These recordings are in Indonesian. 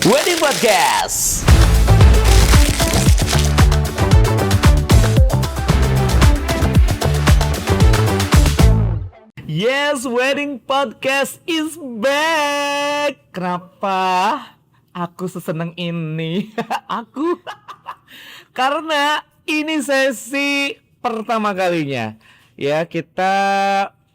Wedding Podcast. Yes, Wedding Podcast is back. Kenapa aku seseneng ini? Aku karena ini sesi pertama kalinya. Ya, kita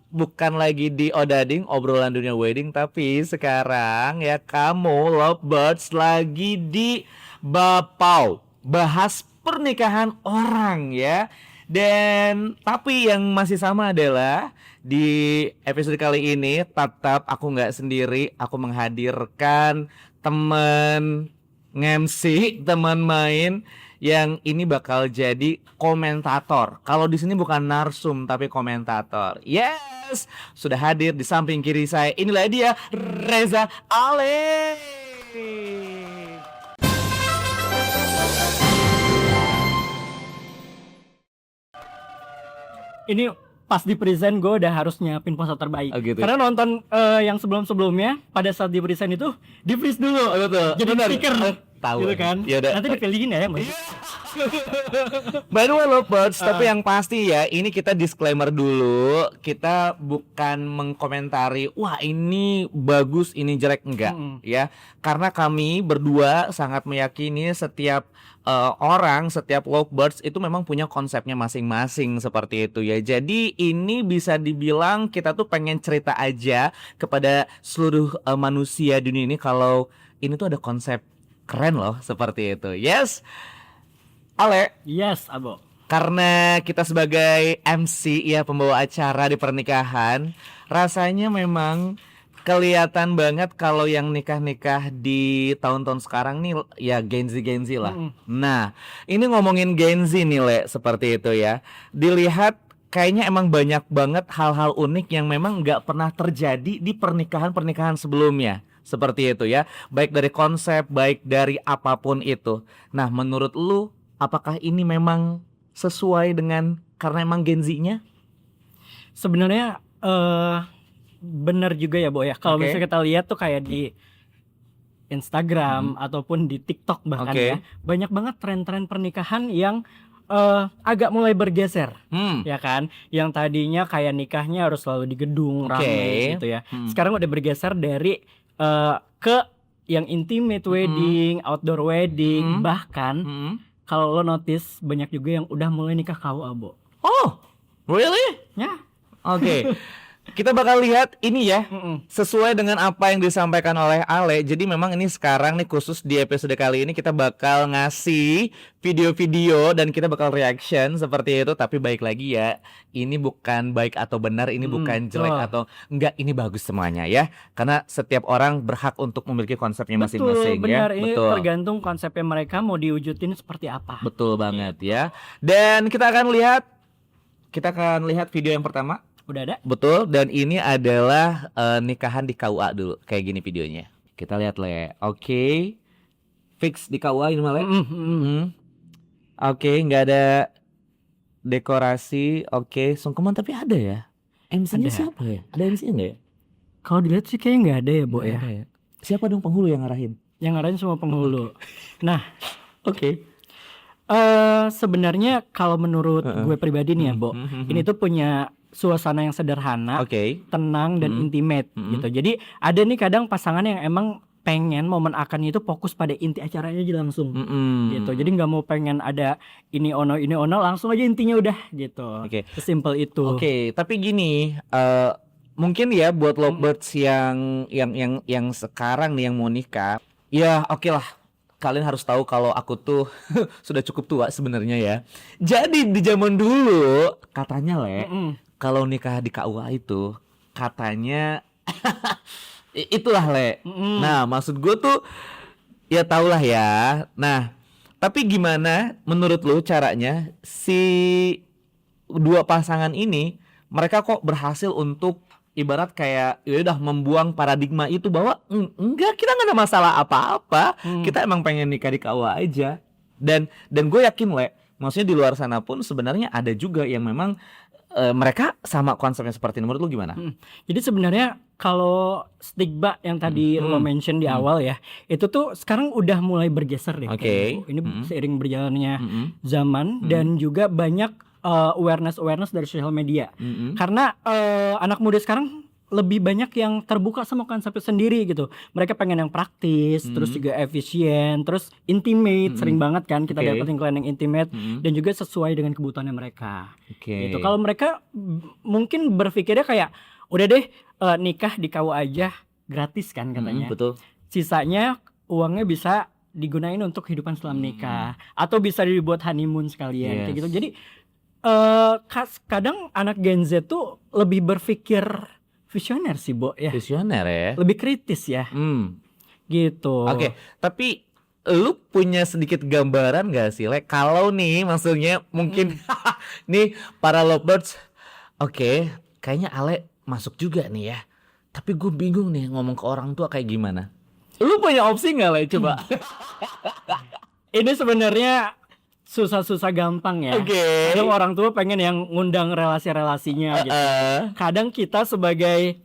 bukan lagi di Odading, obrolan dunia wedding, tapi sekarang ya kamu lovebirds lagi di Bapau, bahas pernikahan orang ya. Dan tapi yang masih sama adalah di episode kali ini tetap aku nggak sendiri, aku menghadirkan teman MC, teman main yang ini bakal jadi komentator. Kalau di sini bukan narsum tapi komentator. Yes, sudah hadir di samping kiri saya. Inilah dia Reza Ale. Ini pas di present gue udah harus nyiapin pose terbaik. Oh, gitu. Karena nonton yang sebelum-sebelumnya pada saat di present itu di freeze dulu. Betul. Jadi Benar. stiker. Tahu. Gitu kan. Yaudah. Nanti dipilihin ya. By the way lovebirds, tapi yang pasti ya ini kita disclaimer dulu. Kita bukan mengkomentari wah ini bagus, ini jelek, enggak ya. Karena kami berdua sangat meyakini setiap orang, setiap lovebirds itu memang punya konsepnya masing-masing seperti itu ya. Jadi ini bisa dibilang kita tuh pengen cerita aja kepada seluruh manusia dunia ini kalau ini tuh ada konsep keren loh seperti itu. Yes. Ale, Yes, Abo. karena kita sebagai MC ya, pembawa acara di pernikahan, rasanya memang kelihatan banget kalau yang nikah-nikah di tahun-tahun sekarang nih ya Gen Z lah. Nah, ini ngomongin Gen Z nih Le, seperti itu ya. Dilihat kayaknya emang banyak banget hal-hal unik yang memang nggak pernah terjadi di pernikahan-pernikahan sebelumnya. Seperti itu ya, baik dari konsep, baik dari apapun itu. Nah, menurut lu apakah ini memang sesuai dengan karena emang Gen Z-nya? Sebenarnya benar juga ya, Bo ya. Kalau Oke. misalnya kita lihat tuh kayak di Instagram ataupun di TikTok bahkan Oke. ya, banyak banget tren-tren pernikahan yang agak mulai bergeser. Ya kan, yang tadinya kayak nikahnya harus selalu di gedung ramai gitu ya. Sekarang udah bergeser dari ke yang intimate wedding, outdoor wedding, bahkan kalau lo notice banyak juga yang udah mulai nikah KUA, Bo. Oh, really? Ya. Oke. Kita bakal lihat ini ya, sesuai dengan apa yang disampaikan oleh Ale. Jadi memang ini sekarang nih khusus di episode kali ini kita bakal ngasih video-video dan kita bakal reaction seperti itu. Tapi baik lagi ya, ini bukan baik atau benar, ini bukan jelek atau enggak, ini bagus semuanya ya. Karena setiap orang berhak untuk memiliki konsepnya masing-masing. Benar, ya. ini tergantung konsepnya mereka mau diwujudin seperti apa. Betul banget ya. Dan kita akan lihat video yang pertama. Udah ada? Betul, dan ini adalah nikahan di KUA dulu. Kayak gini videonya. Kita lihat Le. Oke. Fix di KUA ini malah. Oke, nggak ada dekorasi. Oke, sungkeman tapi ada ya. MC-nya Ada. siapa ya? Ada MC-nya nggak ya? Kalau dilihat sih kayaknya nggak ada ya, Bo Nggak ya. ada ya. Siapa dong penghulu yang ngarahin? Yang ngarahin semua penghulu. Nah, Oke. sebenarnya kalau menurut gue pribadi nih ya, Bo, ini tuh punya suasana yang sederhana, Oke. tenang dan intimate gitu. Jadi ada nih kadang pasangan yang emang pengen momen akannya itu fokus pada inti acaranya aja langsung gitu. Jadi nggak mau pengen ada ini ono langsung aja intinya udah gitu. Oke. Sesimpel itu. Oke, tapi gini, mungkin ya buat lovebirds yang sekarang nih yang mau nikah, ya oke lah. Kalian harus tahu kalau aku tuh sudah cukup tua sebenarnya ya. Jadi di zaman dulu katanya Le, kalau nikah di KUA itu katanya itulah Le. Nah, maksud gue tuh ya tahulah ya. Nah, tapi gimana menurut lu caranya si dua pasangan ini mereka kok berhasil untuk ibarat kayak ya udah membuang paradigma itu bahwa enggak, kita nggak ada masalah apa-apa, kita emang pengen nikah di KUA aja. Dan gue yakin Le, maksudnya di luar sana pun sebenarnya ada juga yang memang mereka sama konsepnya seperti ini, menurut lu gimana? Jadi sebenarnya kalau stigma yang tadi lo mention di awal ya, itu tuh sekarang udah mulai bergeser deh. Oke. Ini seiring berjalannya zaman dan juga banyak awareness dari sosial media. Karena anak muda sekarang lebih banyak yang terbuka sama konsepnya sendiri gitu. Mereka pengen yang praktis, terus juga efisien, terus intimate. Sering banget kan kita dapetin klien yang intimate dan juga sesuai dengan kebutuhannya mereka. Gitu. Kalau mereka mungkin berpikirnya kayak udah deh nikah di KUA aja gratis kan katanya. Betul. Sisanya uangnya bisa digunain untuk kehidupan setelah menikah atau bisa dibuat honeymoon sekalian kayak gitu. Jadi kadang anak Gen Z tuh lebih berpikir visioner sih, Bo ya. Visioner ya. Lebih kritis ya. Gitu. Oke, tapi lu punya sedikit gambaran gak sih, Le? Kalau nih maksudnya mungkin nih para lovebirds, oke, kayaknya Ale masuk juga nih ya. Tapi gue bingung nih ngomong ke orang tua kayak gimana. Lu punya opsi gak, Le? Coba. Ini sebenarnya susah-susah gampang ya. Kadang orang tua pengen yang ngundang relasi-relasinya gitu. Kadang kita sebagai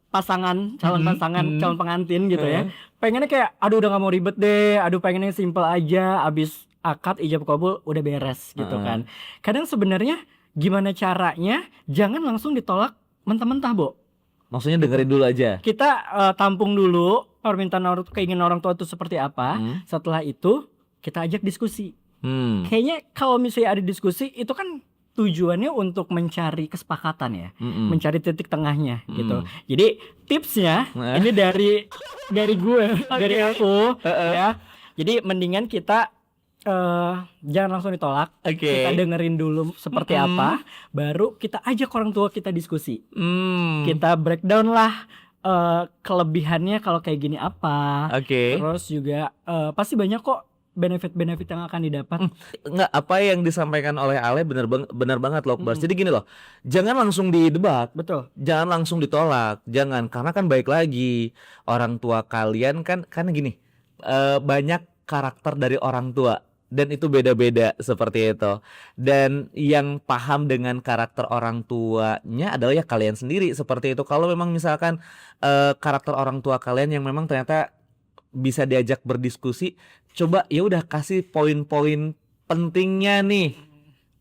pasangan, calon pengantin gitu ya, pengennya kayak aduh udah gak mau ribet deh, aduh pengennya simple aja, abis akad ijab kabul udah beres gitu kan. Kadang sebenarnya gimana caranya jangan langsung ditolak mentah-mentah, Bo. Maksudnya dengerin dulu aja. Kita tampung dulu permintaan keinginan orang tua itu seperti apa. Setelah itu kita ajak diskusi. Kayaknya kalau misalnya ada diskusi itu kan tujuannya untuk mencari kesepakatan ya, mencari titik tengahnya gitu. Jadi tipsnya ini dari gue, dari aku ya. Jadi mendingan kita jangan langsung ditolak. Kita dengerin dulu seperti apa, baru kita ajak orang tua kita diskusi. Kita breakdown lah kelebihannya kalau kayak gini apa. Terus juga pasti banyak kok benefit yang akan didapat. Enggak, apa yang disampaikan oleh Ale benar banget loh, Bars. Jadi gini loh, jangan langsung didebak. Betul. Jangan langsung ditolak. Jangan, karena kan baik lagi orang tua kalian kan gini, banyak karakter dari orang tua dan itu beda-beda seperti itu. Dan yang paham dengan karakter orang tuanya adalah ya kalian sendiri seperti itu. Kalau memang misalkan karakter orang tua kalian yang memang ternyata bisa diajak berdiskusi, coba ya udah kasih poin-poin pentingnya nih,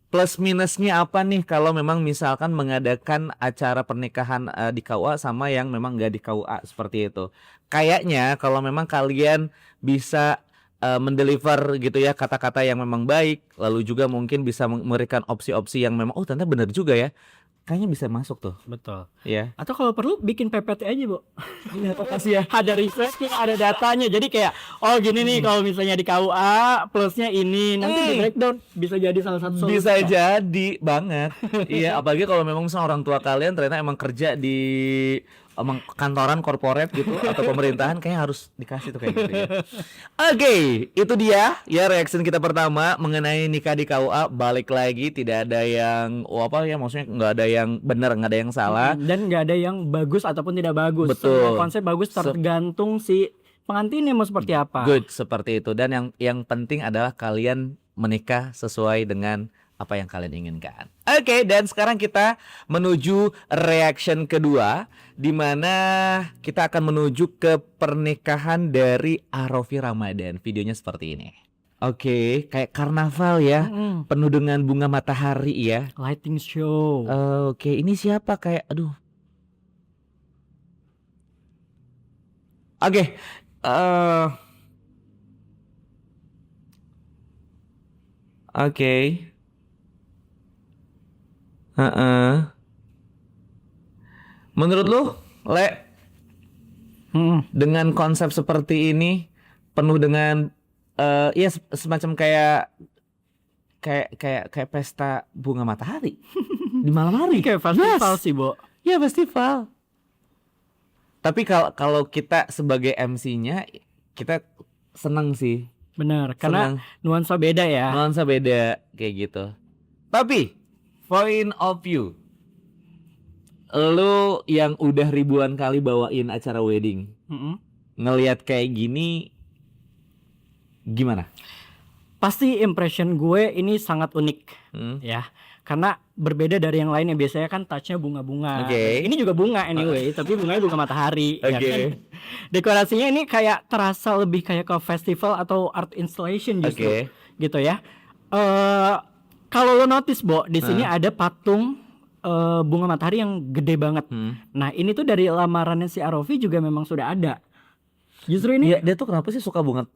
plus minusnya apa nih kalau memang misalkan mengadakan acara pernikahan di KUA sama yang memang nggak di KUA seperti itu. Kayaknya kalau memang kalian bisa mendeliver gitu ya kata-kata yang memang baik, lalu juga mungkin bisa memberikan opsi-opsi yang memang ternyata benar juga ya. Kayaknya bisa masuk tuh. Betul. Iya. Atau kalau perlu bikin PPT aja, Bu. Iya, makasih ya. Ada researchnya, ada datanya. Jadi kayak gini nih kalau misalnya di KUA plusnya ini, nanti di breakdown bisa jadi salah satu solusi. Bisa jadi banget. Iya, apalagi kalau memang orang tua kalian ternyata emang kerja di kantoran korporat gitu atau pemerintahan, kayaknya harus dikasih tuh kayak gitu ya. Oke, itu dia ya reaction kita pertama mengenai nikah di KUA. Balik lagi, tidak ada yang maksudnya nggak ada yang benar, nggak ada yang salah, dan nggak ada yang bagus ataupun tidak bagus. Betul. Semua konsep bagus tergantung si pengantinnya mau seperti apa. Good, seperti itu. Dan yang penting adalah kalian menikah sesuai dengan apa yang kalian inginkan. Oke, dan sekarang kita menuju reaction kedua, di mana kita akan menuju ke pernikahan dari Arofi Ramadan. Videonya seperti ini. Oke, kayak karnaval ya, penuh dengan bunga matahari ya. Lighting show. Oke, ini siapa kayak, aduh. Oke, oke. Menurut lu, Le, dengan konsep seperti ini penuh dengan ya semacam kayak pesta bunga matahari di malam hari. Kayak festival sih, Bo. Ya, festival. Tapi kalau kita sebagai MC-nya kita seneng sih. Benar, karena nuansa beda ya. Nuansa beda kayak gitu. Tapi point of view, lu yang udah ribuan kali bawain acara wedding, ngelihat kayak gini gimana? Pasti impression gue ini sangat unik ya. karena berbeda dari yang lain yang biasanya kan touchnya bunga-bunga. Oke. Ini juga bunga anyway, tapi bunganya bunga matahari. Ya Oke. kan? Dekorasinya ini kayak terasa lebih kayak ke festival atau art installation justru, Oke. gitu ya. Kalau lo notice, Bo, di sini ada patung bunga matahari yang gede banget. Nah, ini tuh dari lamarannya si Arofi juga memang sudah ada. Justru ini Dia tuh kenapa sih suka banget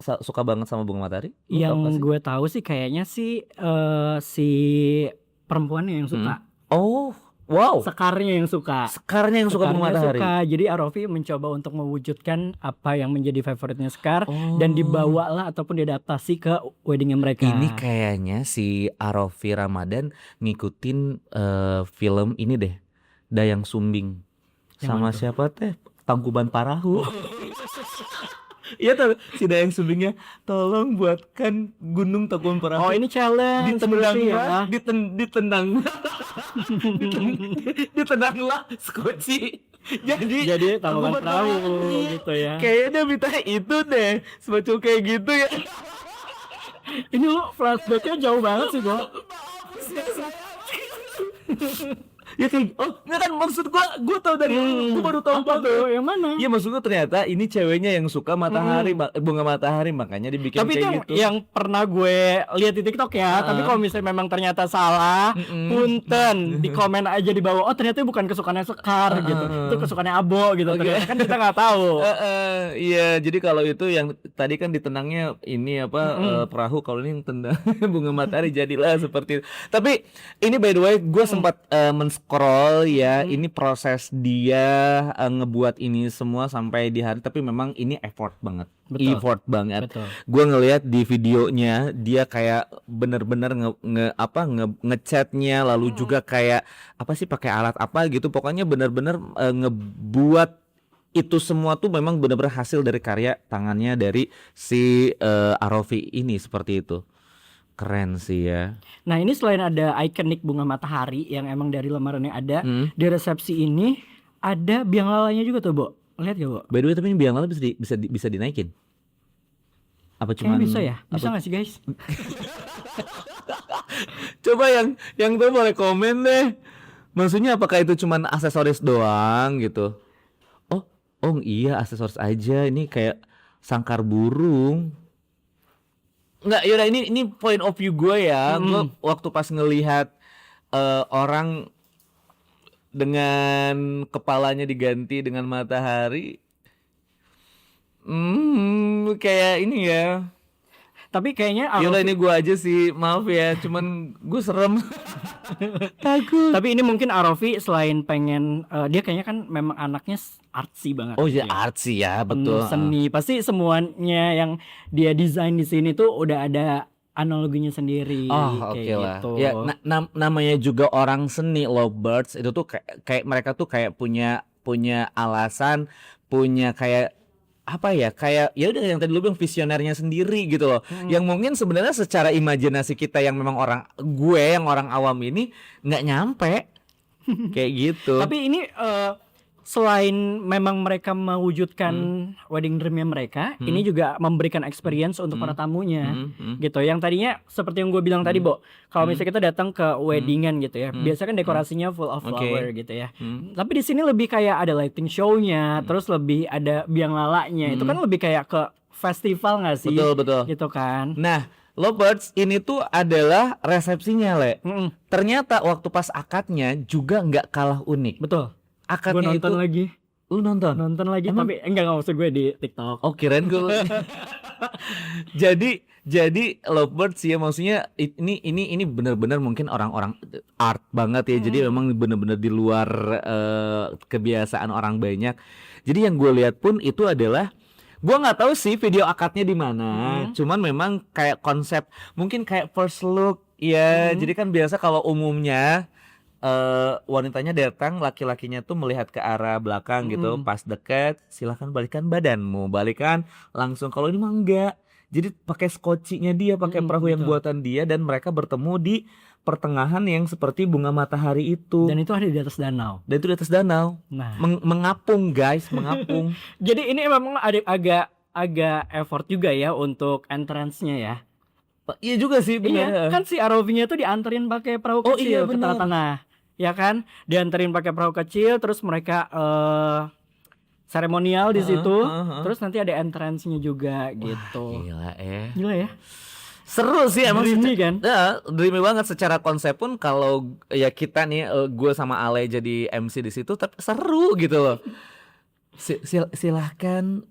sama bunga matahari? Lu tahu yang nggak sih? gue tahu sih kayaknya sih si perempuannya yang suka. Oh, wow. Sekarnya yang suka. Sekarnya yang suka bunga Sekarnya matahari. suka. Jadi Arofi mencoba untuk mewujudkan apa yang menjadi favoritnya Sekar dan dibawalah ataupun diadaptasi ke weddingnya mereka. Ini kayaknya si Arofi Ramadan ngikutin film ini deh, Dayang Sumbing. Sama siapa teh? Tangkuban Parahu. Iya tuh si Dayang Sumbingnya, tolong buatkan gunung Tangkuban Parahu. Oh, ini challenge ditendang berarti lah, ditendang. Ditendanglah skoci. Jadi Tangkuban Perahu gitu ya. Kayaknya dia minta itu deh, semacam kayak gitu ya. Ini lu flashbacknya jauh banget sih, Bo. Ya kayak enggak kan maksud gua tahu dari gua baru tahu Apa tuh? Yang mana? Iya maksud gua ternyata ini ceweknya yang suka matahari, bunga matahari, makanya dibikin Tapi itu kayak gitu. yang pernah gue lihat di TikTok ya. Tapi kalau misalnya memang ternyata salah, punten di komen aja di bawah. Oh, ternyata bukan kesukaannya Sekar gitu. Itu kesukaannya Abo gitu. Ternyata kan kita nggak tahu. Iya, jadi kalau itu yang tadi kan ditendangnya ini apa perahu, kalau ini yang tendang bunga matahari jadilah seperti itu. Tapi ini by the way gue sempat men-scroll ya, ini proses dia ngebuat ini semua sampai di hari, tapi memang ini effort banget. Betul. Effort banget. Betul. Gue ngelihat di videonya dia kayak bener-bener ngechatnya, lalu juga kayak apa sih pakai alat apa gitu, pokoknya bener-bener ngebuat itu semua tuh memang benar-benar hasil dari karya tangannya dari si Arofi ini, seperti itu. Keren sih ya. Nah, ini selain ada ikonik bunga matahari yang emang dari lamarannya ada, di resepsi ini ada biang lalanya juga tuh, Bo. Lihat gak, Bo? By the way, tapi ini biang lala bisa dinaikin. Apa Kayaknya cuman bisa ya? Bisa nggak sih, guys? Coba yang tahu boleh komen deh. Maksudnya apakah itu cuman aksesoris doang gitu? Oh iya, aksesoris aja. Ini kayak sangkar burung. Enggak, yaudah ini point of view gue ya. Gue waktu pas ngelihat orang dengan kepalanya diganti dengan matahari, kayak ini ya. Tapi kayaknya Yaudah ini gue aja sih, maaf ya, cuman gue serem. Takut. Tapi ini mungkin Arofi selain pengen dia kayaknya kan memang anaknya artsy banget. Oh ya, artsy ya, betul. Seni. Pasti semuanya yang dia desain di sini tuh udah ada analoginya sendiri. Oh, kayak oke lah. gitu. Ya, namanya juga orang seni, lovebirds itu tuh kayak mereka tuh kayak punya alasan, punya kayak apa ya, kayak ya udah yang tadi lu bilang visionernya sendiri gitu loh. Yang mungkin sebenarnya secara imajinasi kita yang memang yang orang awam ini nggak nyampe kayak gitu. Tapi ini selain memang mereka mewujudkan wedding dreamnya mereka, ini juga memberikan experience untuk para tamunya, gitu. Yang tadinya seperti yang gue bilang tadi, Bo, kalau misalnya kita datang ke weddingan gitu ya, biasanya kan dekorasinya full of flower gitu ya. Tapi di sini lebih kayak ada lighting show-nya, terus lebih ada biang lalanya. Itu kan lebih kayak ke festival nggak sih? Betul. Gitu kan. Nah, lovebirds ini tuh adalah resepsinya, Le. Ternyata waktu pas akadnya juga nggak kalah unik. Betul. Gue Akadnya nonton itu lagi. lu nonton Lagi. Emang? Tapi enggak maksud gue di TikTok. Oh, kirain gue. jadi lovebirds ya, maksudnya ini benar-benar mungkin orang-orang art banget ya. Jadi memang benar-benar di luar kebiasaan orang banyak. Jadi yang gue lihat pun itu adalah, gue nggak tahu sih video akadnya di mana. Cuman memang kayak konsep mungkin kayak first look ya. Jadi kan biasa kalau umumnya wanitanya datang, laki-lakinya tuh melihat ke arah belakang gitu, pas deket silahkan balikan badanmu, balikan langsung. Kalau ini mah enggak, jadi pakai skocinya dia, pakai perahu yang buatan dia, dan mereka bertemu di pertengahan yang seperti bunga matahari itu. Dan itu ada di atas danau. Dan itu di atas danau. Nah, Mengapung guys, mengapung. jadi ini memang ada agak effort juga ya untuk entrance-nya ya. Iya juga sih, benar. Iya, kan si ROV-nya tuh dianterin pakai perahu Oh, kecil iya, ke benar. tengah-tengah. Ya kan? Dianterin pakai perahu kecil terus mereka seremonial di situ. Terus nanti ada entrance-nya juga gitu. Gila Gila ya. Seru sih emang. Dreamy kan? Ya, dreamy banget secara konsep pun. Kalau ya kita nih, gue sama Ale jadi MC di situ, tapi seru gitu loh. Silahkan,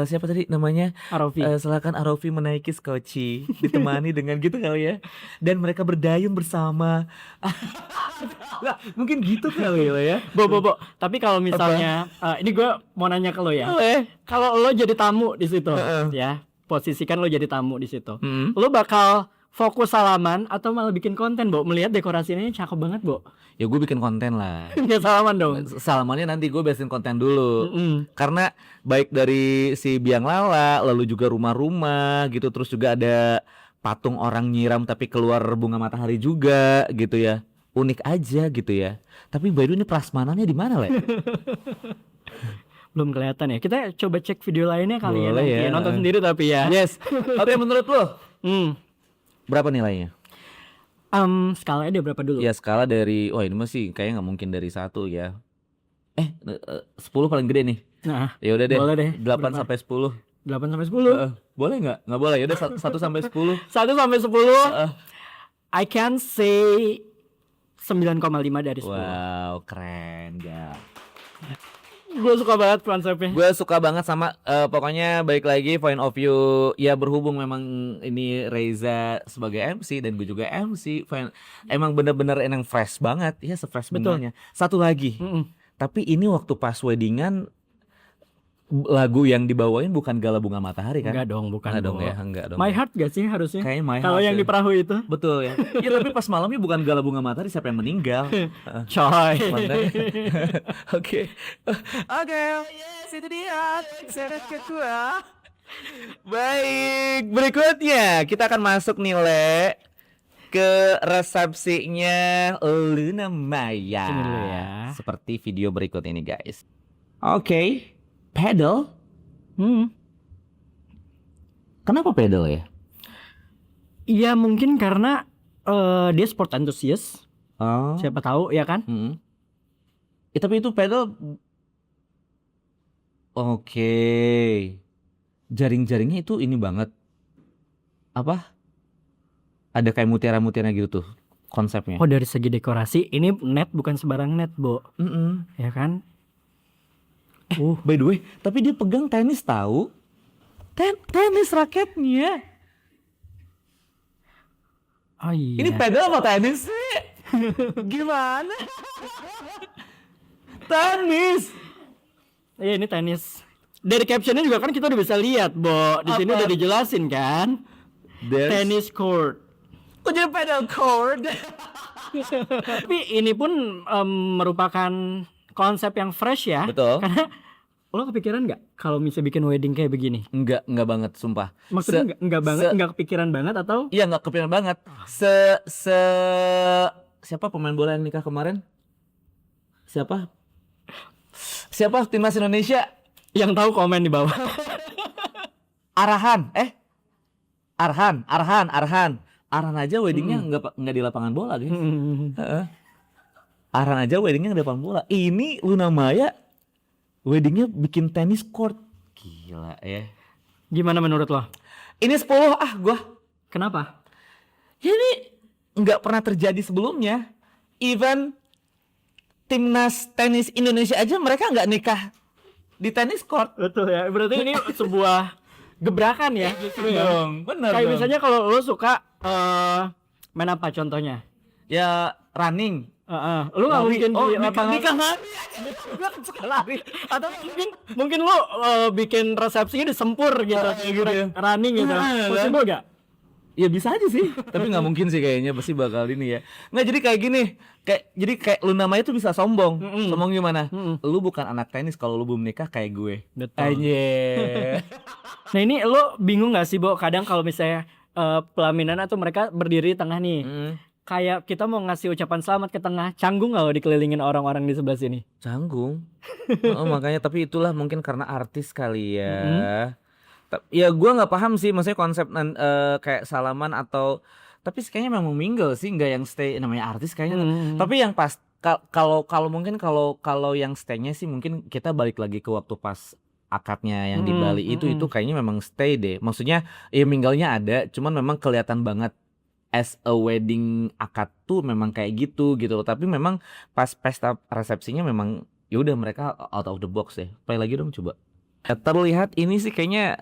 siapa tadi namanya? ROV. Silahkan Arofi menaiki skoci, ditemani dengan gitu kali ya. Dan mereka berdayung bersama. Lah, mungkin gitu kali ya. Bo. Tapi kalau misalnya ini gue mau nanya ke lo ya. Kalau lo jadi tamu di situ, ya, posisikan lo jadi tamu di situ. Lo bakal fokus salaman atau malah bikin konten, Bo? Melihat dekorasinya cakep banget, Bo. Ya gue bikin konten lah. Ya salaman dong. Salamannya nanti gue bikin konten dulu. Karena baik dari si biang lala, lalu juga rumah-rumah gitu, terus juga ada patung orang nyiram tapi keluar bunga matahari juga gitu ya. Unik aja gitu ya. Tapi by the way, ini prasmanannya di mana, Le? Belum kelihatan ya. Kita coba cek video lainnya kali Boleh ya. ya. Nonton sendiri tapi ya. Yes. Oke, menurut lo berapa nilainya? Skalanya dia berapa dulu? Ya skala dari, wah ini masih kayaknya nggak mungkin dari 1 ya. 10 paling gede nih. Nah, Ya udah deh. boleh deh. 8 Berapa? sampai 10. 8 sampai 10. Boleh nggak? Nggak boleh. Ya udah 1 sampai 10. 1 sampai 10. I can say 9,5 dari 10. Wow, keren ya. Gue suka banget konsepnya. Gue suka banget sama pokoknya balik lagi point of view ya, berhubung memang ini Reza sebagai MC dan gue juga MC, emang bener-bener yang fresh banget ya, se-fresh bunganya. Satu lagi, tapi ini waktu pas weddingan lagu yang dibawain bukan Gala Bunga Matahari kan? Enggak dong, bukan Enggak dong Bo. ya, enggak dong. My Heart gak sih harusnya? Kayaknya My Kalau Heart yang ya. di perahu itu. Betul ya. Ya tapi pas malamnya bukan Gala Bunga Matahari, siapa yang meninggal? Coy. Oke. Yes, itu dia. Seret kedua. Baik, berikutnya kita akan masuk nih, Le, ke resepsinya Luna Maya. Sini dulu ya. Seperti video berikut ini, guys. Oke. Pedal. Kenapa pedal ya? Iya, mungkin karena dia sport enthusiast. Oh. Siapa tahu ya kan? Ya, tapi itu pedal. Oke. Jaring-jaringnya itu ini banget. Apa? Ada kayak mutiara-mutiara gitu tuh konsepnya. Oh, dari segi dekorasi ini net bukan sembarang net, Bo. Ya kan? By the way, tapi dia pegang tenis tahu? Tenis raketnya. Oh iya. Ini pedal apa tenis sih? Gimana? Tenis. Iya, ini tenis. Dari captionnya juga kan kita udah bisa lihat, Bo. Di sini udah dijelasin kan? Tennis court. Kok jadi pedal court? Tapi ini pun merupakan konsep yang fresh ya. Betul. Karena lo kepikiran nggak kalau bisa bikin wedding kayak begini? Enggak banget, sumpah. Maksudnya nggak banget, nggak kepikiran banget atau? Iya, nggak kepikiran banget. Siapa pemain bola yang nikah kemarin? Siapa timnas Indonesia? Yang tahu komen di bawah. Arhan aja weddingnya nggak di lapangan bola, guys. Arhan aja weddingnya nggak di lapangan bola. Ini Luna Maya weddingnya bikin tenis court. Gila ya. Gimana menurut lo? Ini 10 gua. Kenapa? Ya ini nggak pernah terjadi sebelumnya. Even timnas tenis Indonesia aja mereka nggak nikah di tenis court. Betul ya. Berarti ini sebuah gebrakan ya. Bener Kayak dong. misalnya kalau lo suka main apa contohnya? Ya running. Lu nggak mungkin di lapangan. Nikah lari. Gue suka lari. Atau mungkin lu bikin resepsinya disempur gitu, running gitu. Possible gak? Ya bisa aja sih. Tapi nggak mungkin sih kayaknya, pasti bakal ini ya. Nggak, jadi kayak gini. Kayak Luna Maya tuh bisa sombong. Sombong gimana? Lu bukan anak tenis kalau lu belum nikah kayak gue. Betul. Anjir. Nah ini lu bingung gak sih, Bo? Kadang kalau misalnya pelaminan atau mereka berdiri di tengah nih. Kayak kita mau ngasih ucapan selamat ke tengah, canggung gak lo dikelilingin orang-orang di sebelah sini? Canggung. Makanya, tapi itulah mungkin karena artis kali ya. Ya gue nggak paham sih, maksudnya konsep kayak salaman atau, tapi kayaknya memang mingle sih, nggak yang stay, namanya artis kayaknya. Tapi yang pas kalau mungkin kalau yang stay-nya sih mungkin kita balik lagi ke waktu pas akadnya yang di Bali itu kayaknya memang stay deh. Maksudnya ya mingle-nya ada, cuman memang kelihatan banget as a wedding akad tuh memang kayak gitu loh. Tapi memang pas pesta resepsinya memang ya udah mereka out of the box deh. Play lagi dong coba. Terlihat ini sih kayaknya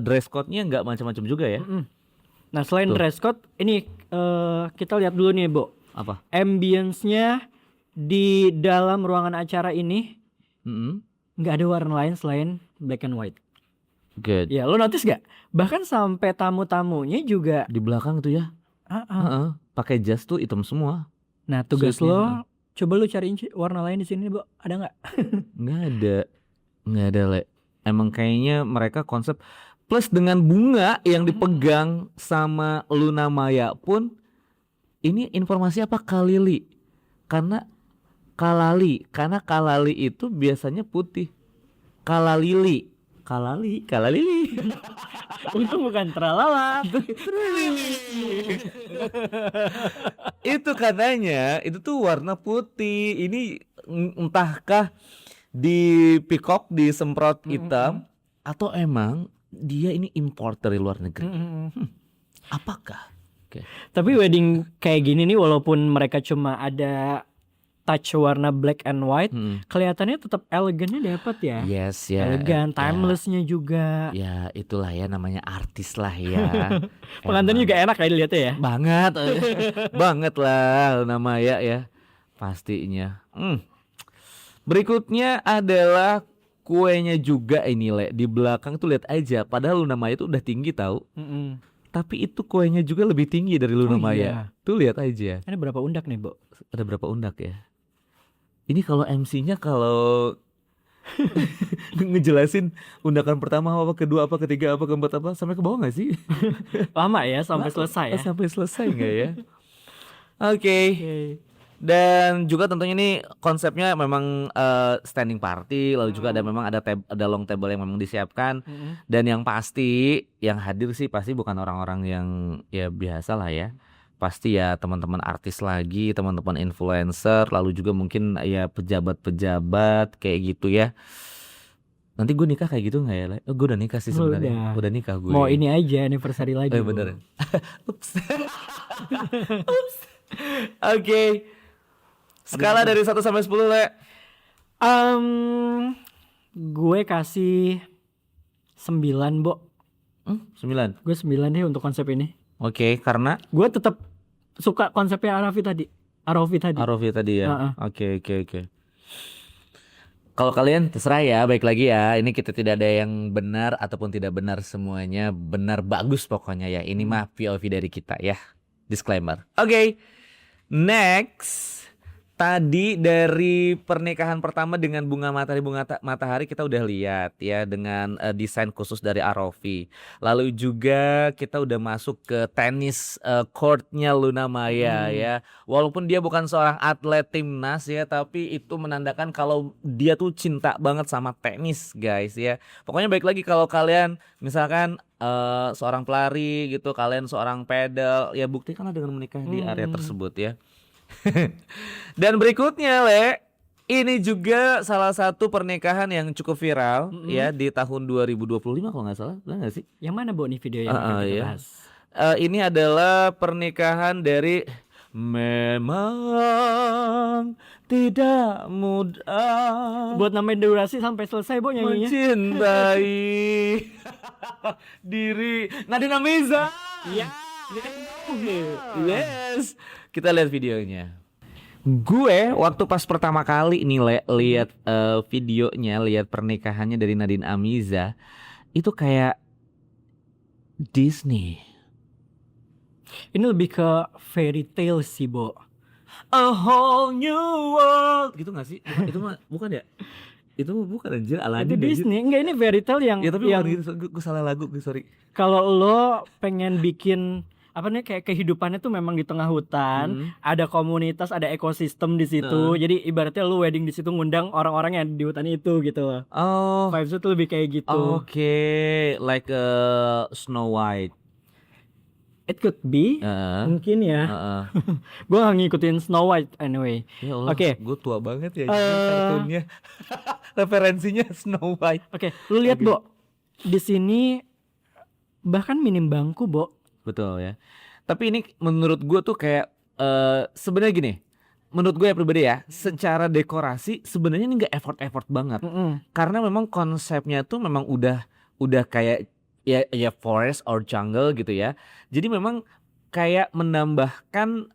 dress code-nya nggak macam-macam juga ya. Nah selain dress code, ini kita lihat dulu nih Bo. Apa? Ambience-nya di dalam ruangan acara ini nggak ada warna lain selain black and white. Good. Ya lo notice gak? Bahkan sampai tamu-tamunya juga Di belakang tuh ya. Pakai jas tuh hitam semua. Nah tugas Suitnya. lo, coba lo cariin warna lain di sini Bo. Ada nggak? Nggak ada Le. Emang kayaknya mereka konsep plus dengan bunga yang dipegang sama Luna Maya pun ini informasi apa kalili? Karena kalali itu biasanya putih. Kalalili. Untung bukan tralala. Itu katanya itu tuh warna putih. Ini entahkah di peacock disemprot hitam atau emang dia ini import dari luar negeri. Apakah? Tapi wedding kayak gini nih, walaupun mereka cuma ada touch warna black and white, kelihatannya tetap elegannya dapat ya. Yes ya. Elegan, timelessnya juga. Ya itulah ya, namanya artis lah ya. Pengantin juga enak ya dilihatnya ya. Banget, banget lah Luna Maya ya, pastinya. Berikutnya adalah kuenya juga ini Le. Di belakang tuh lihat aja, padahal Luna Maya tuh udah tinggi tahu. Tapi itu kuenya juga lebih tinggi dari Luna Maya. Tuh lihat aja. Ini berapa undak nih, Bo? Ada berapa undak ya? Ini kalau MC-nya kalau ngejelasin undakan pertama apa, kedua apa, ketiga apa, keempat apa, sampai ke bawah gak sih? Lama ya sampai selesai ya. Sampai selesai nggak ya? Oke. Dan juga tentunya ini konsepnya memang standing party, lalu juga memang ada long table yang memang disiapkan. Dan yang pasti yang hadir sih pasti bukan orang-orang yang ya biasa lah ya. Pasti ya teman-teman artis lagi, teman-teman influencer, lalu juga mungkin ya pejabat-pejabat kayak gitu ya. Nanti gue nikah kayak gitu nggak ya? Gue udah nikah sih sebenarnya. Udah nikah gue. Mau ini aja anniversary lagi. Bener. Ups. Oke. Skala dari 1 sampai 10 Le. Gue kasih 9 Bo. 9. Gue 9 deh untuk konsep ini. Oke, karena gue tetap suka konsepnya Arafi tadi ya. Oke. Kalau kalian terserah ya, baik lagi ya. Ini kita tidak ada yang benar ataupun tidak benar, semuanya benar bagus pokoknya ya. Ini mah POV dari kita ya. Disclaimer. Oke. Next. Tadi dari pernikahan pertama dengan bunga matahari kita udah lihat ya, dengan desain khusus dari Arofi. Lalu juga kita udah masuk ke tenis courtnya Luna Maya ya. Walaupun dia bukan seorang atlet timnas ya, tapi itu menandakan kalau dia tuh cinta banget sama tenis guys ya. Pokoknya baik lagi kalau kalian misalkan seorang pelari gitu, kalian seorang pedal, ya buktikanlah dengan menikah di area tersebut ya. Dan berikutnya Le, ini juga salah satu pernikahan yang cukup viral ya di tahun 2025 kalau nggak salah, benar nggak sih? Yang mana Bo nih video yang akan kita bahas? Ini adalah pernikahan dari Memang Tidak Mudah buat nambahin durasi sampai selesai Bo nyanyinya. Mencintai Diri Nadine Amiza. Iya. Yes. Kita lihat videonya. Gue waktu pas pertama kali nih lihat videonya, lihat pernikahannya dari Nadine Amiza, itu kayak Disney. Ini lebih ke fairy tale sih Bo. A whole new world. Gitu gak sih? Itu mah bukan ya? Itu mah bukan anjir, Aladdin. Itu Disney. Enggak, ini fairy tale yang ya tapi bukan gitu. Gue salah lagu, gue sorry. Kalau lo pengen bikin apa nih kayak kehidupannya tuh memang di tengah hutan, ada komunitas, ada ekosistem di situ. Jadi ibaratnya lu wedding di situ ngundang orang-orang yang di hutan itu gitu loh. Oh, Vibes tuh lebih kayak gitu. oke, like Snow White. It could be, mungkin ya. Gue gak ngikutin Snow White anyway. Ya Allah, Oke. gue tua banget ya kartunnya. Referensinya Snow White. Oke, lu lihat Bo, di sini bahkan minim bangku Bo. Betul ya. Tapi ini menurut gue tuh kayak sebenarnya gini. Menurut gue ya pribadi ya, secara dekorasi sebenarnya ini nggak effort banget. Karena memang konsepnya tuh memang udah kayak ya forest or jungle gitu ya. Jadi memang kayak menambahkan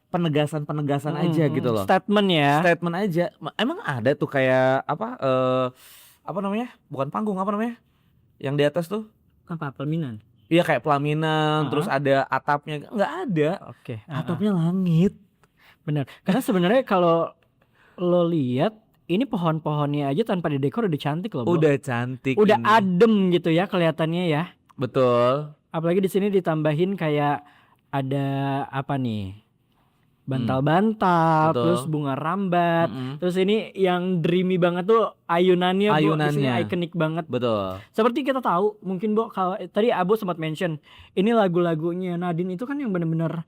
penegasan aja gitu loh. Statement ya. Statement aja. Emang ada tuh kayak apa namanya? Bukan panggung, apa namanya? Yang di atas tuh? Apa pelaminan? Iya kayak pelaminan, terus ada atapnya. Nggak ada. Oke. Atapnya langit. Benar. Karena sebenarnya kalau lo lihat ini pohon-pohonnya aja tanpa didekor udah cantik loh, Bo. Udah cantik. Udah ini. adem gitu ya kelihatannya ya. Betul. Apalagi di sini ditambahin kayak ada apa nih? Bantal-bantal, terus bunga rambat. Terus ini yang dreamy banget tuh ayunannya, Bo. Di sini ikonik banget. Betul. Seperti kita tahu, mungkin Bo, kalau tadi Abo sempat mention, ini lagu-lagunya Nadine itu kan yang bener-bener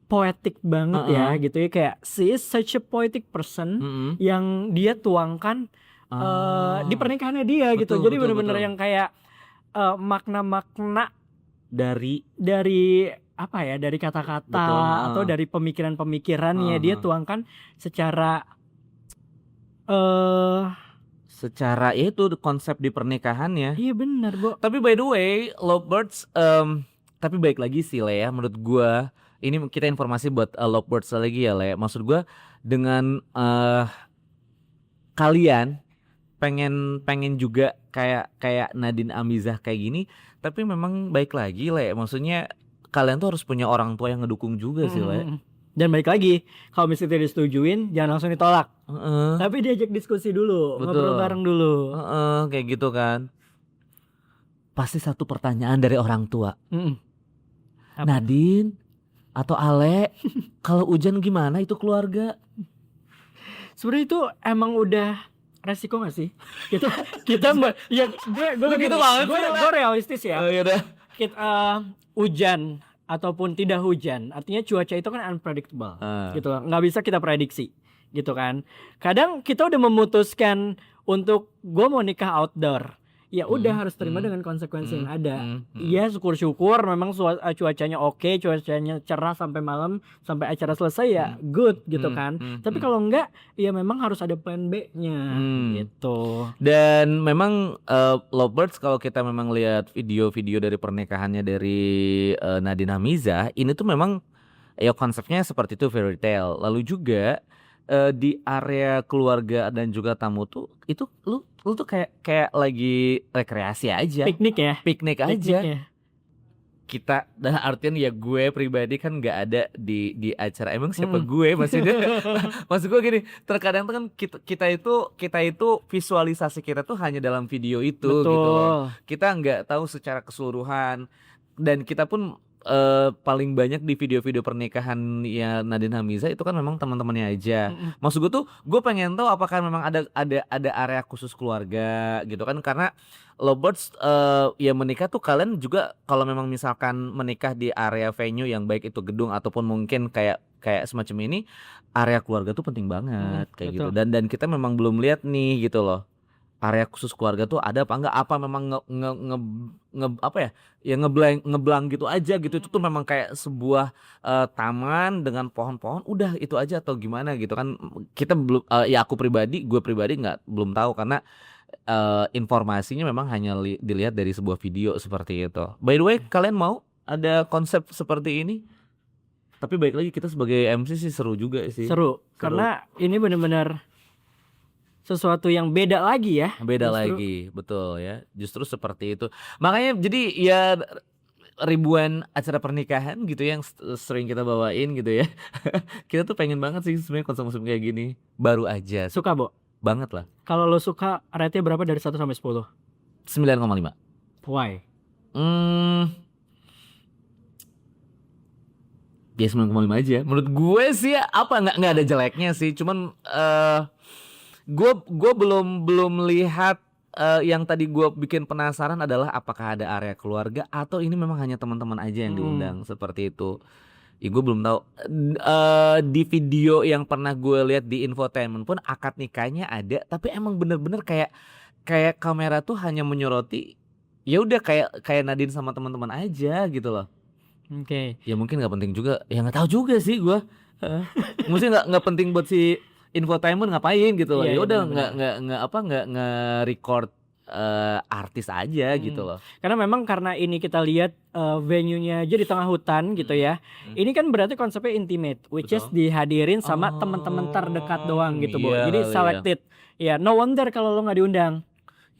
poetic banget ya gitu ya, kayak she is such a poetic person yang dia tuangkan di pernikahannya dia gitu. Jadi bener-bener yang kayak makna-makna dari apa ya, dari kata-kata atau dari pemikiran-pemikirannya dia tuangkan secara secara itu konsep di pernikahannya. Iya benar, Bo. Tapi by the way, Lovebirds tapi baik lagi sih Le ya, menurut gua ini kita informasi buat Lovebirds lagi ya Le. Maksud gua dengan kalian pengen juga kayak Nadine Amizah kayak gini, tapi memang baik lagi Le, maksudnya kalian tuh harus punya orang tua yang ngedukung juga sih Le. Dan balik lagi, kalau misalnya tidak disetujuin jangan langsung ditolak. Tapi diajak diskusi dulu, ngobrol bareng dulu. Kayak gitu kan. Pasti satu pertanyaan dari orang tua. Nadine atau Ale, kalau hujan gimana itu keluarga? Sebenarnya itu emang udah resiko gak sih? Kita ya gue realistis ya. Kita hujan ataupun tidak hujan, artinya cuaca itu kan unpredictable gitu, nggak bisa kita prediksi gitu kan. Kadang kita udah memutuskan untuk gue mau nikah outdoor, ya udah harus terima dengan konsekuensi yang ada. Iya, syukur-syukur memang cuacanya oke, cuacanya cerah sampai malam, sampai acara selesai ya good gitu kan. Tapi kalau enggak, ya memang harus ada plan B-nya gitu. Dan memang Lovebirds, kalau kita memang lihat video-video dari pernikahannya dari Nadine Amizah, ini tuh memang ya konsepnya seperti itu, fairy tale. Lalu juga di area keluarga dan juga tamu tuh itu lu tuh kayak lagi rekreasi aja, piknik aja. Kita dah artian ya gue pribadi kan nggak ada di acara, emang siapa gue maksudnya. Maksud gue gini, terkadang tuh kan kita itu visualisasi kita tuh hanya dalam video itu. Betul. Gitu loh. Kita nggak tahu secara keseluruhan, dan kita pun paling banyak di video-video pernikahan ya Nadine Amizah itu kan memang teman-temannya aja. Maksud gue tuh gue pengen tahu apakah memang ada area khusus keluarga gitu kan, karena Lovebirds ya menikah tuh kalian juga kalau memang misalkan menikah di area venue yang baik itu gedung ataupun mungkin kayak semacam ini, area keluarga tuh penting banget kayak gitu. Dan kita memang belum lihat nih gitu loh, area khusus keluarga tuh ada apa enggak, apa memang ngeblank gitu aja gitu. Itu tuh memang kayak sebuah taman dengan pohon-pohon, udah itu aja atau gimana gitu kan. Kita belum ya gue pribadi belum tahu, karena informasinya memang hanya dilihat dari sebuah video seperti itu. By the way, kalian mau ada konsep seperti ini? Tapi baik lagi, kita sebagai MC sih seru juga sih. Seru. Karena ini benar-benar sesuatu yang beda lagi ya. Beda lagi, betul ya. Justru seperti itu. Makanya jadi ya ribuan acara pernikahan gitu yang sering kita bawain gitu ya. Kita tuh pengen banget sih sebenarnya konsep kayak gini. Baru aja. Suka, Bo? Banget lah. Kalau lo suka, rate-nya berapa dari 1 sampai 10? 9,5. Why? Ya 9,5 aja. Menurut gue sih apa nggak ada jeleknya sih. Cuman gue belum lihat yang tadi gue bikin penasaran adalah apakah ada area keluarga atau ini memang hanya teman-teman aja yang diundang seperti itu. Ya gue belum tahu. Di video yang pernah gue lihat di infotainment pun akad nikahnya ada, tapi emang bener-bener kayak kamera tuh hanya menyoroti. Ya udah kayak Nadine sama teman-teman aja gitu loh. Oke. Ya mungkin nggak penting juga, ya nggak tahu juga sih gue. Mungkin nggak penting buat si infotainment ngapain gitu loh. Iya, Ya udah benar-benar. nggak nge-record artis aja gitu loh. Karena ini kita lihat venue-nya aja di tengah hutan gitu ya. Ini kan berarti konsepnya intimate, which is Betul. dihadirin sama teman-teman terdekat doang gitu, Bo. Iya Jadi kali ya. selected. Ya, no wonder kalau lo nggak diundang.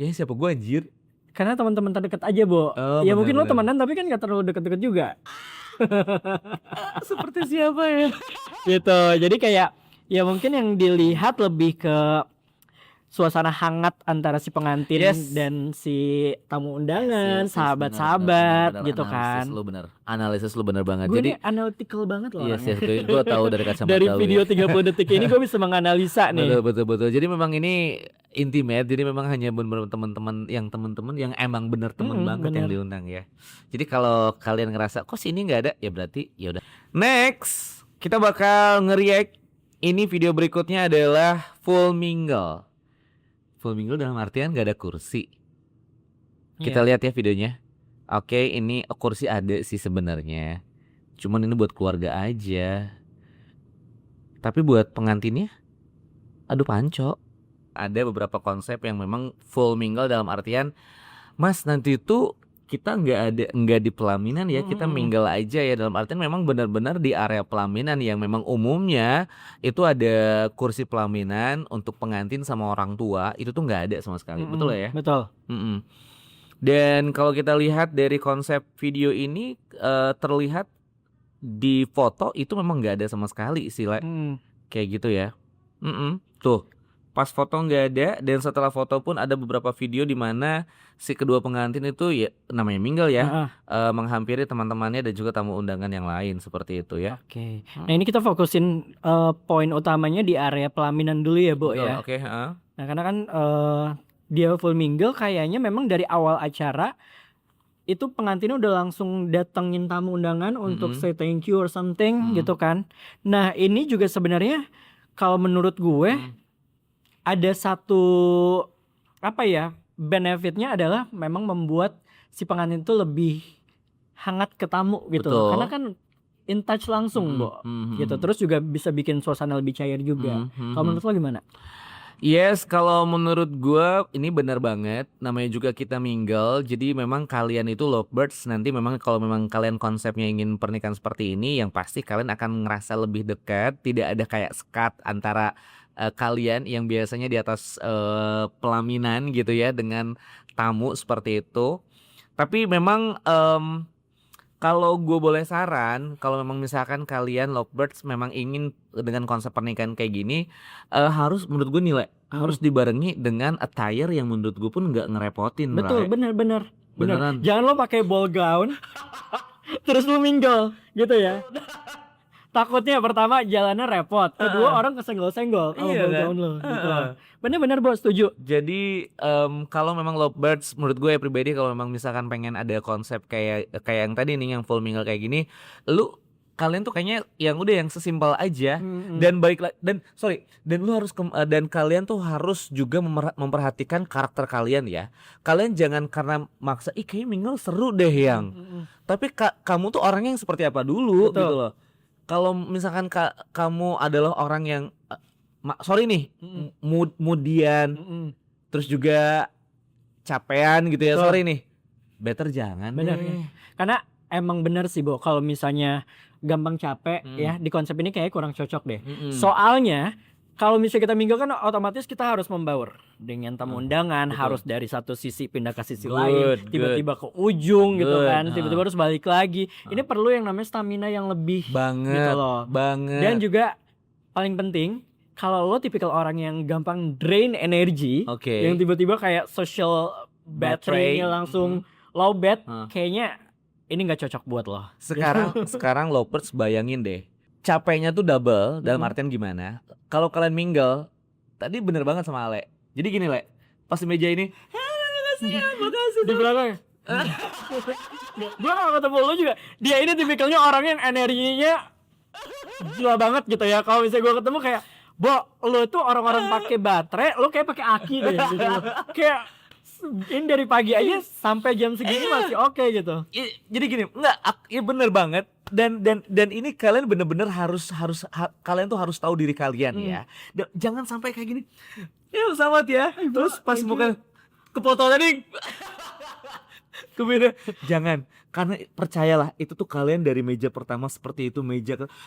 Ya siapa gue anjir? Karena teman-teman terdekat aja, Bo. Oh, Ya mungkin lo benar-benar. temenan tapi kan nggak terlalu deket-deket juga. Seperti siapa ya? Gitu. Jadi kayak ya mungkin yang dilihat lebih ke suasana hangat antara si pengantin Yes. dan si tamu undangan, Yes, sahabat-sahabat benar, gitu kan. Analisis lu bener banget. Gue Jadi ini analytical banget loh yes, orangnya. gue tahu dari kacamata Dari lu video ya. 30 detik ini gue bisa menganalisa nih. Betul. Jadi memang ini intimate. Jadi memang hanya benar-benar teman-teman yang emang bener temen banget yang bener. diundang ya. Jadi kalau kalian ngerasa kok sini nggak ada, ya berarti ya udah. Next, kita bakal nge-react. Ini video berikutnya adalah full mingle. Full mingle dalam artian gak ada kursi. Kita lihat ya videonya. Oke, ini kursi ada sih sebenarnya. Cuman ini buat keluarga aja. Tapi buat pengantinnya, aduh panco. Ada beberapa konsep yang memang full mingle dalam artian, Mas nanti itu kita nggak di pelaminan ya, kita mingle aja ya, dalam artian memang benar-benar di area pelaminan yang memang umumnya itu ada kursi pelaminan untuk pengantin sama orang tua, itu tuh nggak ada sama sekali. Betul ya? Betul. Dan kalau kita lihat dari konsep video ini terlihat di foto itu memang nggak ada sama sekali sih, Le. Kayak gitu ya. Tuh, pas foto nggak ada, dan setelah foto pun ada beberapa video di mana si kedua pengantin itu ya namanya mingle ya, menghampiri teman-temannya dan juga tamu undangan yang lain seperti itu ya. Oke. Nah ini kita fokusin poin utamanya di area pelaminan dulu ya, Bo. Betul, Ya. oke, Nah karena kan dia full mingle kayaknya memang dari awal acara itu pengantinnya udah langsung datengin tamu undangan untuk say thank you or something gitu kan. Nah ini juga sebenarnya kalau menurut gue ada satu apa ya, benefitnya adalah memang membuat si pengantin itu lebih hangat ke tamu gitu. Betul. Karena kan in touch langsung, Bo. Gitu. Terus juga bisa bikin suasana lebih cair juga. Kalau menurut lo gimana? Yes, kalau menurut gue ini benar banget. Namanya juga kita mingle. Jadi memang kalian itu lovebirds. Nanti memang kalau memang kalian konsepnya ingin pernikahan seperti ini, yang pasti kalian akan ngerasa lebih dekat. Tidak ada kayak sekat antara kalian yang biasanya di atas pelaminan gitu ya, dengan tamu seperti itu. Tapi memang kalau gue boleh saran, kalau memang misalkan kalian lovebirds memang ingin dengan konsep pernikahan kayak gini, harus menurut gue nilai harus dibarengi dengan attire yang menurut gue pun nggak ngerepotin. Betul, Ray. bener. Beneran. Jangan lo pakai ball gown terus lo mingle gitu ya. Takutnya pertama jalannya repot, kedua orang kesenggol-senggol kalau Iya ball kan? gown lo gitu. Bener-bener, Bo, setuju. Jadi kalau memang lovebirds, menurut gue ya pribadi, kalau memang misalkan pengen ada konsep kayak yang tadi nih, yang full mingle kayak gini, kalian tuh kayaknya yang udah yang sesimpel aja. Dan lu harus dan kalian tuh harus juga memperhatikan karakter kalian ya. Kalian jangan karena maksa kayaknya mingle seru deh yang. Tapi kamu tuh orangnya yang seperti apa dulu. Betul. Gitu loh. Kalau misalkan kamu adalah orang yang moodian, terus juga capean gitu ya, sorry nih, better jangan. Bener deh. ya. Karena emang bener sih, Bo, kalau misalnya gampang capek ya, di konsep ini kayaknya kurang cocok deh. Soalnya kalau misalnya kita mingle kan otomatis kita harus membaur dengan tamu undangan, harus dari satu sisi pindah ke sisi lain, tiba-tiba ke ujung gitu kan, tiba-tiba harus balik lagi. Ini perlu yang namanya stamina yang lebih banget gitu loh. banget. Dan juga paling penting, kalau lo tipikal orang yang gampang drain energi, yang tiba-tiba kayak social battery-nya langsung low bat, kayaknya ini nggak cocok buat lo. Sekarang lovers bayangin deh, capeknya tuh double. Dalam artian gimana? Kalau kalian mingle, tadi bener banget sama Ale. Jadi gini Le, pas di meja ini, makasih Di belakang. Gue kalau ketemu lo juga, dia ini tipikalnya orang yang energinya gila banget gitu ya. Kalau misalnya gue ketemu kayak, Bo, lo tuh orang-orang pakai baterai, lo kayak pakai aki deh gitu. Kayak ini dari pagi aja sampai jam segini masih oke gitu. Jadi gini, iya bener banget. Dan ini kalian bener-bener harus kalian tuh harus tahu diri kalian ya. Jangan sampai kayak gini. Ya selamat ya. Terus pas muka kefoto tadi kebeda. Jangan, karena percayalah itu tuh kalian dari meja pertama seperti itu,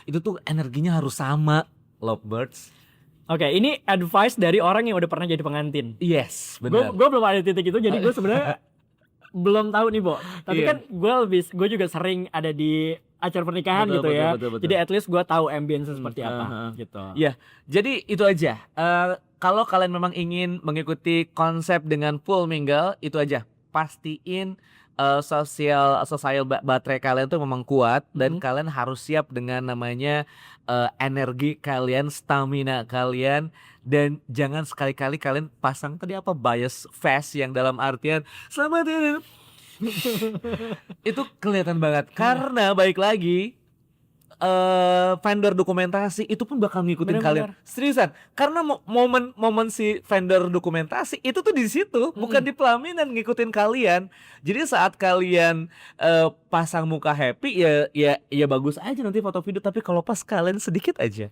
itu tuh energinya harus sama, lovebirds. Oke, ini advice dari orang yang udah pernah jadi pengantin. Yes, benar. Gue belum ada titik itu, jadi gue sebenarnya belum tahu nih, Bo. Tapi kan gue juga sering ada di acara pernikahan gitu ya. Betul. Jadi at least gue tahu ambience seperti apa gitu. Ya, jadi itu aja. Kalau kalian memang ingin mengikuti konsep dengan full mingle, itu aja. Pastiin social baterai kalian tuh memang kuat dan kalian harus siap dengan namanya energi kalian, stamina kalian, dan jangan sekali-kali kalian pasang tadi apa bias face yang dalam artian selamat ya. Itu kelihatan banget karena baik lagi vendor dokumentasi itu pun bakal ngikutin kalian. Seriusan, karena momen si vendor dokumentasi itu tuh di situ, bukan di pelaminan ngikutin kalian. Jadi saat kalian pasang muka happy ya bagus aja nanti foto video, tapi kalau pas kalian sedikit aja.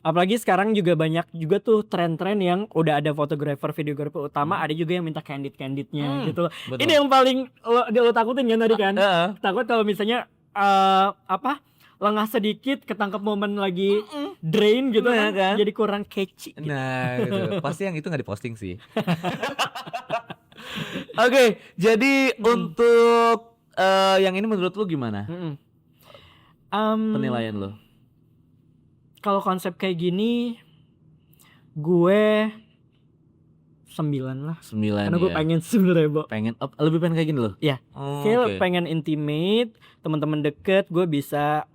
Apalagi sekarang juga banyak juga tuh tren-tren yang udah ada fotografer, videografer utama, ada juga yang minta candid-candidnya gitu. Betul. Ini yang paling lo takutin kan tadi kan? Takut kalau misalnya lengah sedikit ketangkep momen lagi drain gitu kan, jadi kurang catchy gitu. Nah gitu. Pasti yang itu gak diposting sih. Oke, jadi untuk yang ini menurut lu gimana? Penilaian lu? Kalau konsep kayak gini, gue 9 lah. 9 karena gue pengen sebenarnya, Bo. Lebih pengen kayak gini loh. Iya. Kayak pengen intimate, teman-teman deket, gue bisa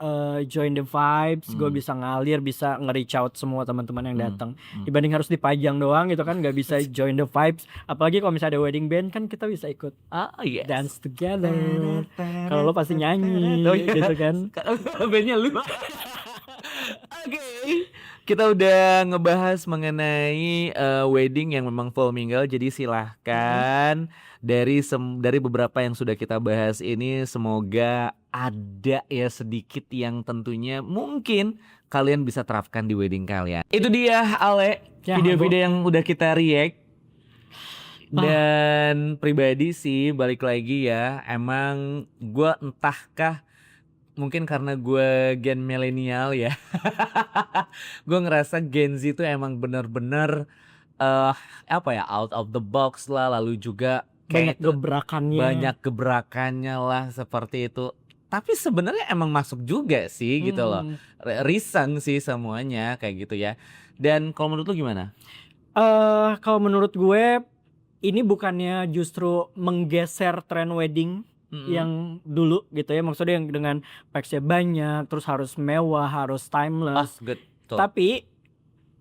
join the vibes, gue bisa ngalir, bisa nge-reach out semua teman-teman yang datang. Dibanding harus dipajang doang gitu kan, nggak bisa join the vibes. Apalagi kalau misalnya ada wedding band kan kita bisa ikut dance together. Kalau lo pasti nyanyi, gitu kan. Bandnya lu. Oke, kita udah ngebahas mengenai wedding yang memang full mingle. Jadi silahkan dari beberapa yang sudah kita bahas ini, semoga ada ya sedikit yang tentunya mungkin kalian bisa terapkan di wedding kalian. Itu dia Ale, video-video yang udah kita react. Dan pribadi sih balik lagi ya, emang gue entahkah mungkin karena gue gen milenial ya. Gue ngerasa Gen Z itu emang bener-bener out of the box lah, lalu juga banyak gebrakannya lah seperti itu. Tapi sebenarnya emang masuk juga sih gitu loh. Risang sih semuanya kayak gitu ya. Dan kalau menurut lu gimana? Kalau menurut gue ini bukannya justru menggeser tren wedding yang dulu gitu ya, maksudnya yang dengan packsnya banyak, terus harus mewah, harus timeless. Tapi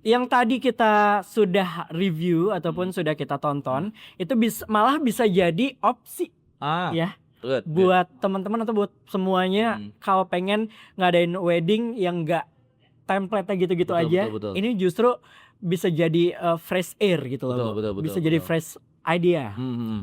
yang tadi kita sudah review ataupun sudah kita tonton itu malah bisa jadi opsi ya buat teman-teman atau buat semuanya kalau pengen ngadain wedding yang enggak template-nya gitu-gitu aja. Betul. Ini justru bisa jadi fresh air gitu loh. Bisa jadi fresh idea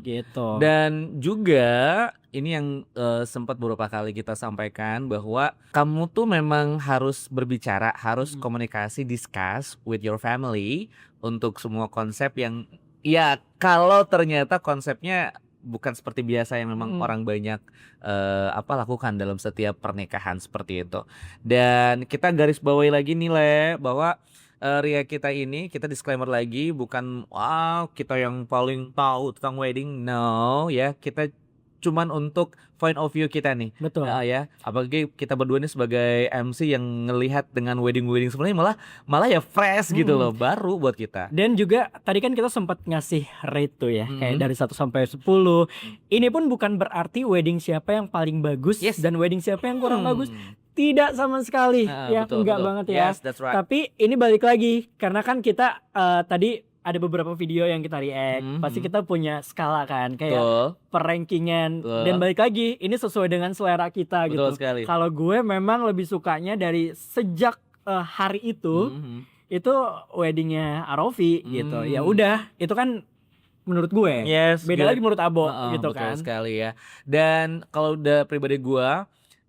gitu. Dan juga ini yang sempat beberapa kali kita sampaikan bahwa kamu tuh memang harus berbicara, harus komunikasi, discuss with your family untuk semua konsep yang ya kalau ternyata konsepnya bukan seperti biasa yang memang orang banyak lakukan dalam setiap pernikahan seperti itu. Dan kita garis bawahi lagi nih Le, bahwa Ria kita ini, kita disclaimer lagi, bukan kita yang paling tahu tentang wedding, no ya, kita cuman untuk point of view kita nih. Betul. Ya, apalagi kita berdua nih sebagai MC yang ngelihat dengan wedding sebenarnya malah ya fresh gitu loh, baru buat kita. Dan juga tadi kan kita sempat ngasih rate tuh ya, kayak dari 1 sampai 10. Ini pun bukan berarti wedding siapa yang paling bagus dan wedding siapa yang kurang bagus. Tidak sama sekali, ya betul, enggak betul. banget ya. Yes, that's right. Tapi ini balik lagi karena kan kita tadi ada beberapa video yang kita react, pasti kita punya skala kan, kayak per-rankingan. Dan balik lagi, ini sesuai dengan selera kita gitu. Sekali. Kalau gue memang lebih sukanya dari sejak hari itu weddingnya Arofi gitu. Ya udah, itu kan menurut gue. Beda lagi menurut Abo gitu kan. Betul sekali ya. Dan kalau udah pribadi gue,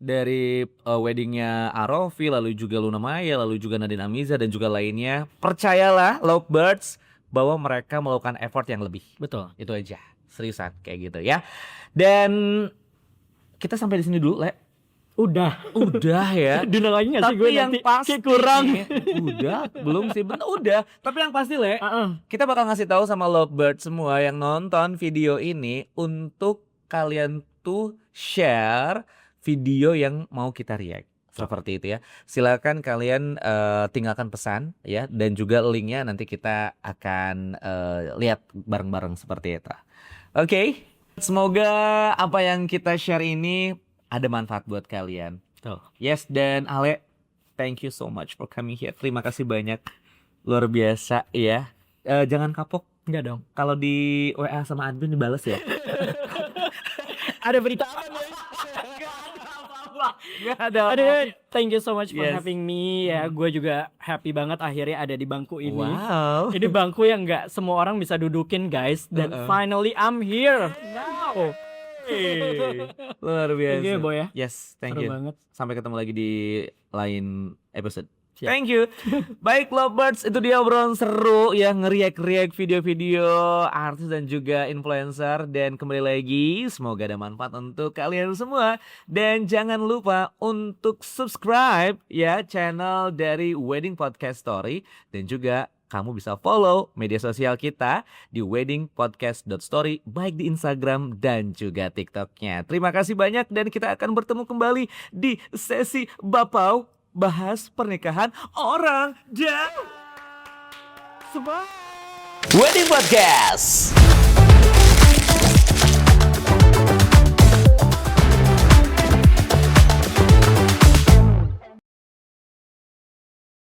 dari weddingnya Arofi, lalu juga Luna Maya, lalu juga Nadine Amiza dan juga lainnya, percayalah Lovebirds bahwa mereka melakukan effort yang lebih. Betul. Itu aja, seriusan kayak gitu ya. Dan kita sampai di sini dulu, Le. Udah ya. Dina lagi nggak sih Tapi gue yang nanti pasti kurang. Udah, belum sih, bener udah. Tapi yang pasti, Le, kita bakal ngasih tahu sama Lovebird semua yang nonton video ini untuk kalian tuh share video yang mau kita react. Seperti itu ya. Silakan kalian tinggalkan pesan ya, dan juga linknya nanti kita akan lihat bareng-bareng seperti itu. Oke. Semoga apa yang kita share ini ada manfaat buat kalian. Yes, dan Ale, thank you so much for coming here. Terima kasih banyak. Luar biasa ya. Jangan kapok. Enggak dong. Kalau di WA sama admin dibales ya. Ada berita apa nih? Gak ada. Aduh, thank you so much for having me ya. Gue juga happy banget akhirnya ada di bangku ini. Wow. Ini bangku yang nggak semua orang bisa dudukin guys. Dan finally I'm here now. Luar biasa. Thank you Boy ya. Yes, thank Seru you. banget. Sampai ketemu lagi di lain episode. Thank you. Baik Lovebirds, itu dia obrolan seru ya, ngeriak-riak video-video artis dan juga influencer. Dan kembali lagi, semoga ada manfaat untuk kalian semua. Dan jangan lupa untuk subscribe ya channel dari Wedding Podcast Story. Dan juga kamu bisa follow media sosial kita di weddingpodcast.story, baik di Instagram dan juga TikToknya. Terima kasih banyak dan kita akan bertemu kembali di sesi Bapau, bahas pernikahan orang dan Wedding Podcast.